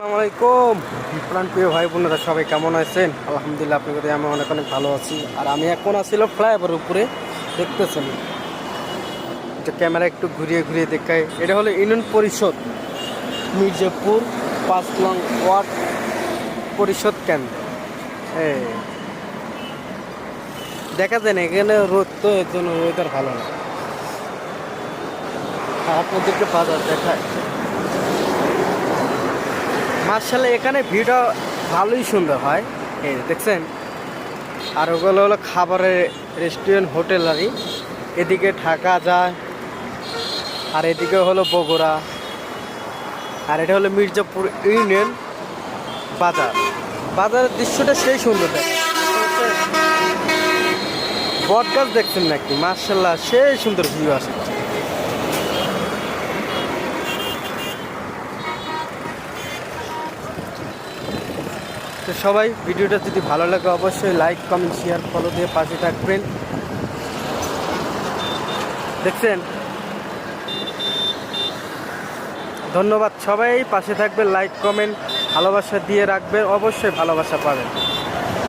আসসালামু আলাইকুম প্রাণ প্রিয় ভাই বোনেরা, সবাই কেমন আছেন? আলহামদুলিল্লাহ, আপনাদের আমি অনেক অনেক ভালো আছি। আর আমি এখন আসছিল ফ্লাইওভারের উপরে, দেখতেছেন যে ক্যামেরা একটু ঘুরিয়ে ঘুরিয়ে দেখায়। এটা হলো ইউনিয়ন পরিষদ মির্জাপুর 5 নং ওয়ার্ড পরিষদ কেন্দ্র। দেখা যায় না, এখানে রোদ, তো এর জন্য ওয়েদার ভালো না। আর আপনাদেরকে বাজার দেখায় মার্শাল্লাহ, এখানে ভিড়ও ভালোই সুন্দর হয়, এই দেখছেন। আর ওগুলো হলো খাবারের রেস্টুরেন্ট, হোটেলারি। এদিকে ঢাকা যায়, আর এদিকে হলো বগুড়া। আর এটা হলো মির্জাপুর ইউনিয়ন বাজার। বাজারের দৃশ্যটা সেই সুন্দর দেখে। বট গাছ দেখছেন নাকি? মার্শাল্লাহ, সেই সুন্দর ভিউ আসে। তো সবাই ভিডিওটা যদি ভালো লাগে অবশ্যই লাইক, কমেন্ট, শেয়ার, ফলো দিয়ে পাশে থাকবেন। দেখছেন, ধন্যবাদ। সবাই পাশে থাকবেন, লাইক কমেন্ট ভালোবাসা দিয়ে রাখবেন, অবশ্যই ভালোবাসা পাবেন।